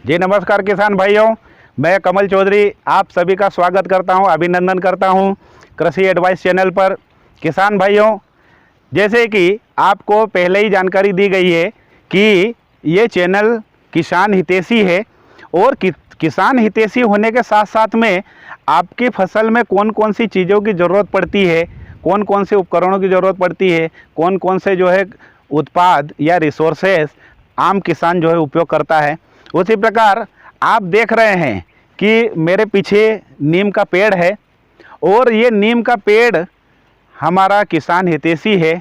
जी नमस्कार किसान भाइयों, मैं कमल चौधरी आप सभी का स्वागत करता हूं, अभिनंदन करता हूं कृषि एडवाइस चैनल पर। किसान भाइयों, जैसे कि आपको पहले ही जानकारी दी गई है कि ये चैनल किसान हितैषी है और किसान हितैषी होने के साथ साथ में आपकी फसल में कौन कौन सी चीज़ों की ज़रूरत पड़ती है, कौन कौन से उपकरणों की ज़रूरत पड़ती है, कौन कौन से जो है उत्पाद या रिसोर्सेस आम किसान जो है उपयोग करता है। उसी प्रकार आप देख रहे हैं कि मेरे पीछे नीम का पेड़ है और ये नीम का पेड़ हमारा किसान हितैषी है।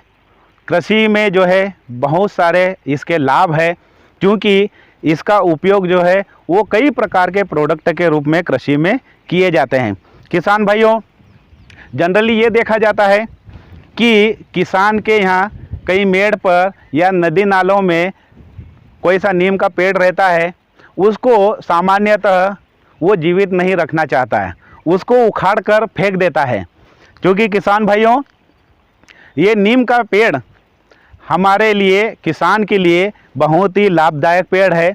कृषि में जो है बहुत सारे इसके लाभ है, क्योंकि इसका उपयोग जो है वो कई प्रकार के प्रोडक्ट के रूप में कृषि में किए जाते हैं। किसान भाइयों, जनरली ये देखा जाता है कि किसान के यहाँ कई मेड़ पर या नदी नालों में कोई सा नीम का पेड़ रहता है, उसको सामान्यतः वो जीवित नहीं रखना चाहता है, उसको उखाड़ कर फेंक देता है। क्योंकि किसान भाइयों, ये नीम का पेड़ हमारे लिए, किसान के लिए बहुत ही लाभदायक पेड़ है।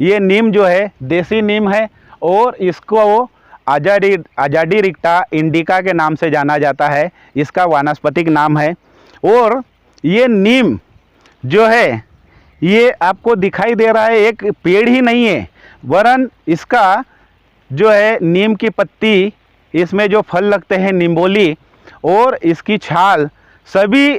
ये नीम जो है देसी नीम है और इसको अजाडिरिक्टा इंडिका के नाम से जाना जाता है, इसका वानस्पतिक नाम है। और ये नीम जो है ये आपको दिखाई दे रहा है एक पेड़ ही नहीं है, वरन इसका जो है नीम की पत्ती, इसमें जो फल लगते हैं निम्बोली और इसकी छाल, सभी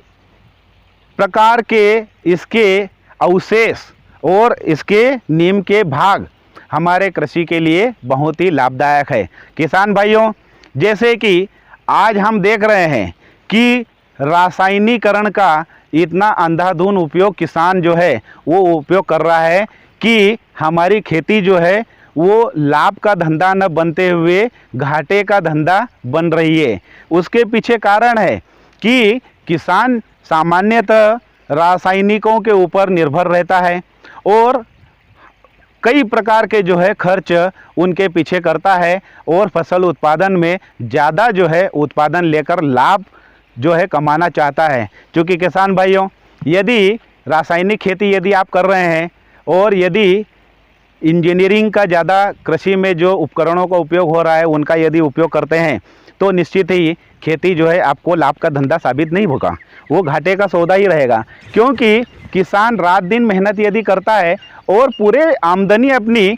प्रकार के इसके अवशेष और इसके नीम के भाग हमारे कृषि के लिए बहुत ही लाभदायक है। किसान भाइयों, जैसे कि आज हम देख रहे हैं कि रासायनिकरण का इतना अंधाधुंध उपयोग किसान जो है वो उपयोग कर रहा है कि हमारी खेती जो है वो लाभ का धंधा न बनते हुए घाटे का धंधा बन रही है। उसके पीछे कारण है कि किसान सामान्यतः रासायनिकों के ऊपर निर्भर रहता है और कई प्रकार के जो है खर्च उनके पीछे करता है और फसल उत्पादन में ज़्यादा जो है उत्पादन लेकर लाभ जो है कमाना चाहता है। क्योंकि किसान भाइयों, यदि रासायनिक खेती यदि आप कर रहे हैं और यदि इंजीनियरिंग का ज़्यादा कृषि में जो उपकरणों का उपयोग हो रहा है उनका यदि उपयोग करते हैं, तो निश्चित ही खेती जो है आपको लाभ का धंधा साबित नहीं होगा, वो घाटे का सौदा ही रहेगा। क्योंकि किसान रात दिन मेहनत यदि करता है और पूरे आमदनी अपनी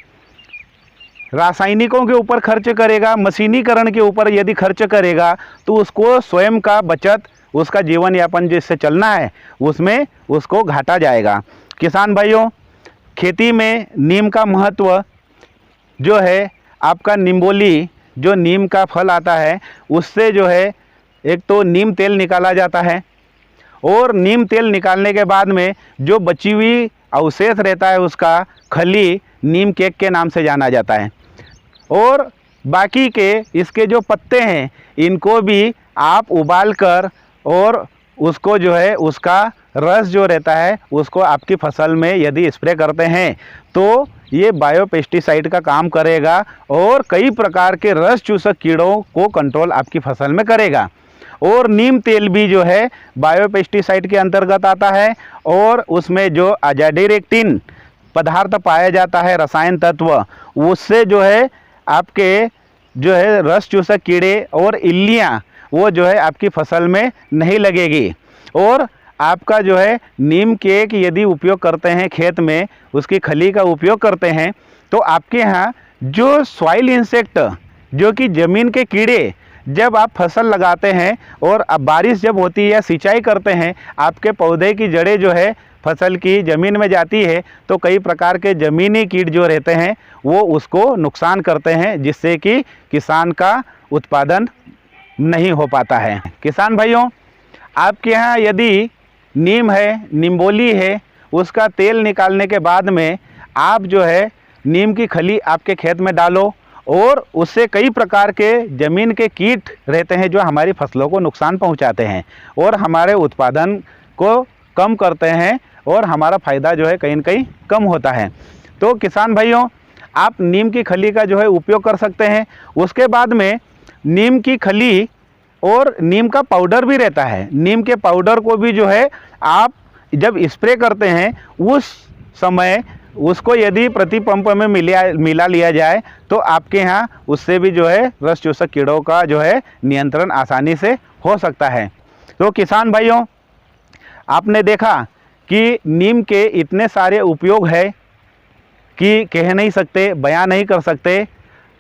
रासायनिकों के ऊपर खर्च करेगा, मशीनीकरण के ऊपर यदि खर्च करेगा, तो उसको स्वयं का बचत, उसका जीवन यापन जिससे चलना है उसमें उसको घाटा जाएगा। किसान भाइयों, खेती में नीम का महत्व जो है, आपका निम्बोली जो नीम का फल आता है उससे जो है एक तो नीम तेल निकाला जाता है और नीम तेल निकालने के बाद में जो बची हुई अवशेष रहता है उसका खली नीम केक के नाम से जाना जाता है। और बाकी के इसके जो पत्ते हैं इनको भी आप उबाल कर और उसको जो है उसका रस जो रहता है उसको आपकी फसल में यदि स्प्रे करते हैं तो ये बायोपेस्टिसाइड का काम करेगा और कई प्रकार के रस चूसक कीड़ों को कंट्रोल आपकी फसल में करेगा। और नीम तेल भी जो है बायोपेस्टिसाइड के अंतर्गत आता है और उसमें जो अजाडिरेक्टिन पदार्थ पाया जाता है, रसायन तत्व, उससे जो है आपके जो है रस चूसक कीड़े और इल्लियाँ वो जो है आपकी फसल में नहीं लगेगी। और आपका जो है नीम केक यदि उपयोग करते हैं खेत में, उसकी खली का उपयोग करते हैं, तो आपके यहाँ जो सॉइल इंसेक्ट जो कि ज़मीन के कीड़े, जब आप फसल लगाते हैं और अब बारिश जब होती है या सिंचाई करते हैं, आपके पौधे की जड़ें जो है फसल की ज़मीन में जाती है, तो कई प्रकार के ज़मीनी कीट जो रहते हैं वो उसको नुकसान करते हैं, जिससे कि किसान का उत्पादन नहीं हो पाता है। किसान भाइयों, आपके यहाँ यदि नीम है, निम्बोली है, उसका तेल निकालने के बाद में आप जो है नीम की खली आपके खेत में डालो और उससे कई प्रकार के ज़मीन के कीट रहते हैं जो हमारी फसलों को नुकसान पहुंचाते हैं और हमारे उत्पादन को कम करते हैं और हमारा फ़ायदा जो है कहीं न कहीं कम होता है। तो किसान भाइयों, आप नीम की खली का जो है उपयोग कर सकते हैं। उसके बाद में नीम की खली और नीम का पाउडर भी रहता है, नीम के पाउडर को भी जो है आप जब स्प्रे करते हैं उस समय उसको यदि प्रति पंप में मिला लिया जाए तो आपके यहाँ उससे भी जो है रस चूसक कीड़ों का जो है नियंत्रण आसानी से हो सकता है। तो किसान भाइयों, आपने देखा कि नीम के इतने सारे उपयोग है कि कह नहीं सकते, बयां नहीं कर सकते,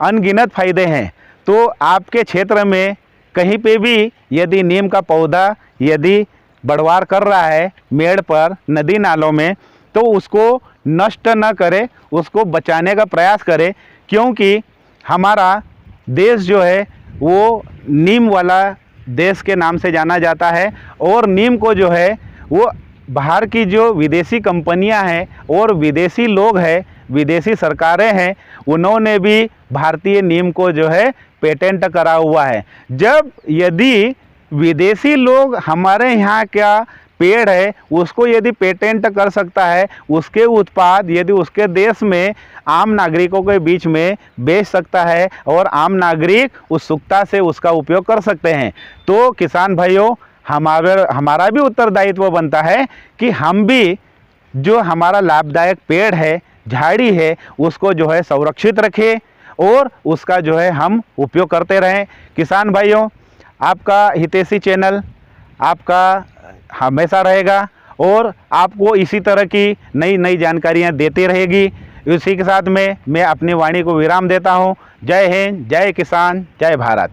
अनगिनत फायदे हैं। तो आपके क्षेत्र में कहीं पे भी यदि नीम का पौधा यदि बढ़वार कर रहा है मेड़ पर, नदी नालों में, तो उसको नष्ट न करे, उसको बचाने का प्रयास करे, क्योंकि हमारा देश जो है वो नीम वाला देश के नाम से जाना जाता है। और नीम को जो है वो बाहर की जो विदेशी कंपनियां हैं और विदेशी लोग हैं, विदेशी सरकारें हैं, उन्होंने भी भारतीय नीम को जो है पेटेंट करा हुआ है। जब यदि विदेशी लोग हमारे यहाँ का पेड़ है उसको यदि पेटेंट कर सकता है, उसके उत्पाद यदि उसके देश में आम नागरिकों के बीच में बेच सकता है और आम नागरिक उत्सुकता से उसका उपयोग कर सकते हैं, तो किसान भाइयों हमारा भी उत्तरदायित्व बनता है कि हम भी जो हमारा लाभदायक पेड़ है, झाड़ी है, उसको जो है संरक्षित रखें और उसका जो है हम उपयोग करते रहें। किसान भाइयों, आपका हितैषी चैनल आपका हमेशा रहेगा और आपको इसी तरह की नई नई जानकारियां देती रहेगी। इसी के साथ में मैं अपनी वाणी को विराम देता हूं। जय हिंद, जय किसान, जय भारत।